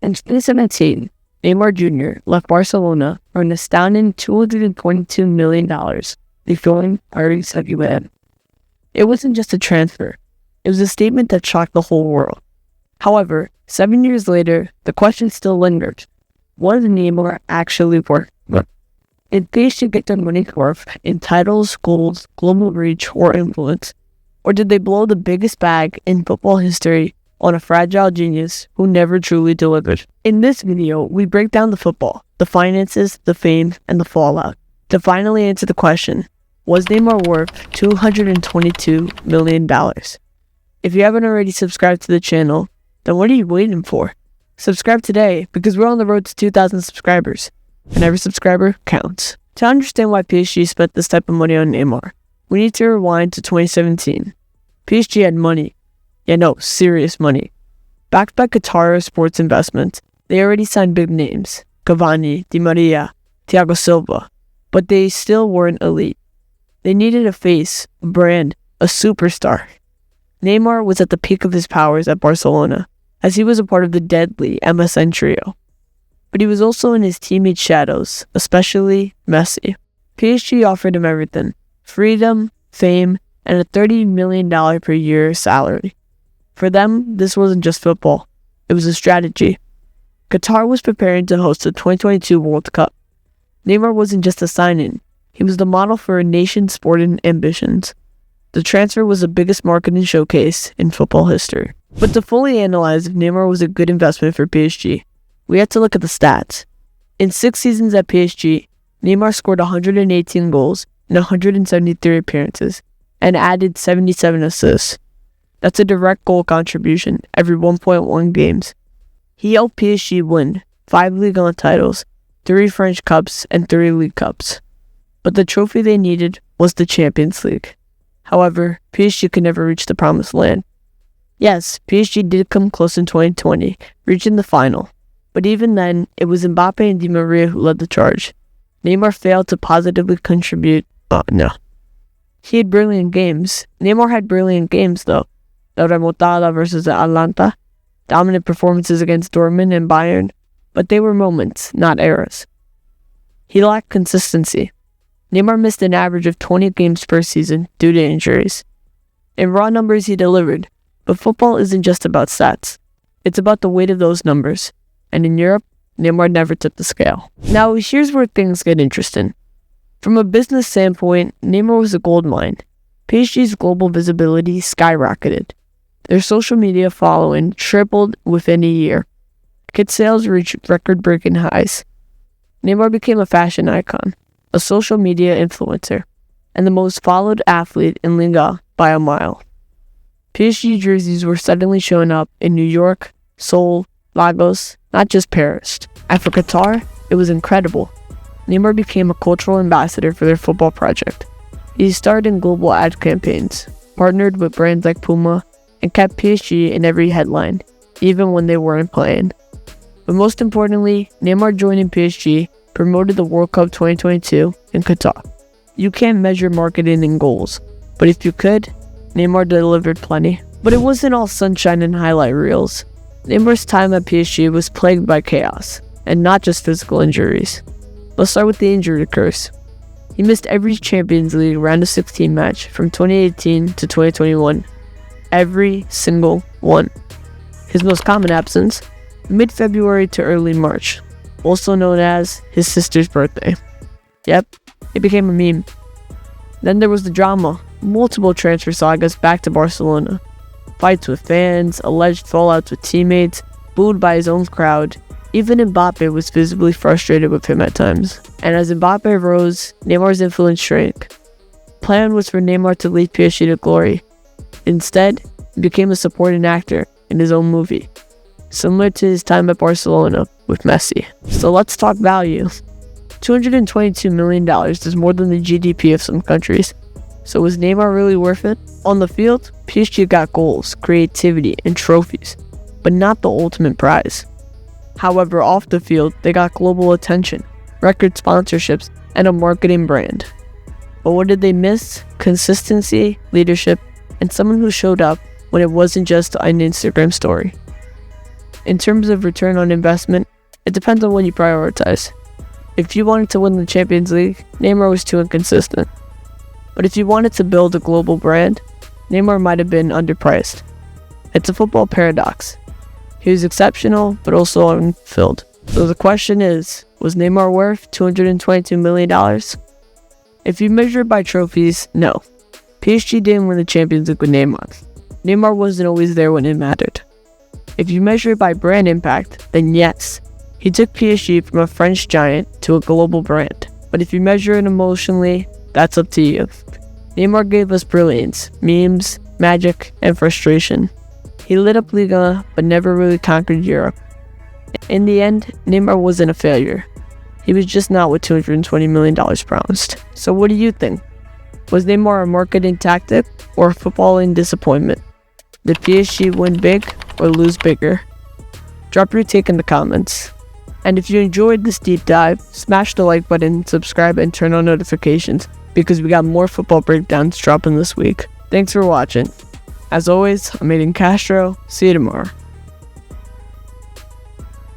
In 2017, Neymar Jr. left Barcelona for an astounding $222 million, fulfilling Paris Saint-Germain. It wasn't just a transfer, it was a statement that shocked the whole world. However, 7 years later, the question still lingered. What did Neymar actually worth? Did PSG get their money's worth in titles, goals, global reach, or influence? Or did they blow the biggest bag in football history on a fragile genius who never truly delivered? In this video, we break down the football, the finances, the fame, and the fallout to finally answer the question, was Neymar worth $222 million? If you haven't already subscribed to the channel, then what are you waiting for? Subscribe today because we're on the road to 2,000 subscribers, and every subscriber counts. To understand why PSG spent this type of money on Neymar, we need to rewind to 2017. PSG had money. Yeah, no, serious money. Backed by Qatar sports investment, they already signed big names, Cavani, Di Maria, Thiago Silva, but they still weren't elite. They needed a face, a brand, a superstar. Neymar was at the peak of his powers at Barcelona, as he was a part of the deadly MSN trio. But he was also in his teammates' shadows, especially Messi. PSG offered him everything: freedom, fame, and a $30 million per year salary. For them, this wasn't just football, it was a strategy. Qatar was preparing to host the 2022 World Cup. Neymar wasn't just a sign-in, he was the model for a nation's sporting ambitions. The transfer was the biggest marketing showcase in football history. But to fully analyze if Neymar was a good investment for PSG, we had to look at the stats. In 6 seasons at PSG, Neymar scored 118 goals in 173 appearances and added 77 assists. That's a direct goal contribution every 1.1 games. He helped PSG win 5 Ligue 1 titles, 3 French Cups, and 3 League Cups. But the trophy they needed was the Champions League. However, PSG could never reach the promised land. Yes, PSG did come close in 2020, reaching the final. But even then, it was Mbappe and Di Maria who led the charge. Neymar failed to positively contribute. He had brilliant games. Neymar had brilliant games, though. The remontada versus Atalanta, dominant performances against Dortmund and Bayern, but they were moments, not eras. He lacked consistency. Neymar missed an average of 20 games per season due to injuries. In raw numbers, he delivered, but football isn't just about stats. It's about the weight of those numbers. And in Europe, Neymar never took the scale. Now, here's where things get interesting. From a business standpoint, Neymar was a goldmine. PSG's global visibility skyrocketed. Their social media following tripled within a year. Kit sales reached record-breaking highs. Neymar became a fashion icon, a social media influencer, and the most followed athlete in Liga by a mile. PSG jerseys were suddenly showing up in New York, Seoul, Lagos, not just Paris. And for Qatar, it was incredible. Neymar became a cultural ambassador for their football project. He starred in global ad campaigns, partnered with brands like Puma, and kept PSG in every headline, even when they weren't playing. But most importantly, Neymar joining PSG promoted the World Cup 2022 in Qatar. You can't measure marketing in goals, but if you could, Neymar delivered plenty. But it wasn't all sunshine and highlight reels. Neymar's time at PSG was plagued by chaos, and not just physical injuries. Let's start with the injury curse. He missed every Champions League round of 16 match from 2018 to 2021. Every single one. His most common absence, mid-February to early March, also known as his sister's birthday. Yep, it became a meme. Then there was the drama, multiple transfer sagas back to Barcelona. Fights with fans, alleged fallouts with teammates, booed by his own crowd. Even Mbappe was visibly frustrated with him at times. And as Mbappe rose, Neymar's influence shrank. Plan was for Neymar to lead PSG to glory. Instead, he became a supporting actor in his own movie, similar to his time at Barcelona with Messi. So let's talk value. $222 million is more than the GDP of some countries. So was Neymar really worth it? On the field, PSG got goals, creativity, and trophies, but not the ultimate prize. However, off the field, they got global attention, record sponsorships, and a marketing brand. But what did they miss? Consistency, leadership, and someone who showed up when it wasn't just an Instagram story. In terms of return on investment, it depends on what you prioritize. If you wanted to win the Champions League, Neymar was too inconsistent. But if you wanted to build a global brand, Neymar might have been underpriced. It's a football paradox. He was exceptional, but also unfulfilled. So the question is, was Neymar worth $222 million? If you measure it by trophies, no. PSG didn't win the Champions League with Neymar. Neymar wasn't always there when it mattered. If you measure it by brand impact, then yes. He took PSG from a French giant to a global brand. But if you measure it emotionally, that's up to you. Neymar gave us brilliance, memes, magic, and frustration. He lit up Liga, but never really conquered Europe. In the end, Neymar wasn't a failure. He was just not what $220 million promised. So what do you think? Was Neymar a marketing tactic or a footballing disappointment? Did PSG win big or lose bigger? Drop your take in the comments. And if you enjoyed this deep dive, smash the like button, subscribe, and turn on notifications because we got more football breakdowns dropping this week. Thanks for watching. As always, I'm Aiden Castro. See you tomorrow.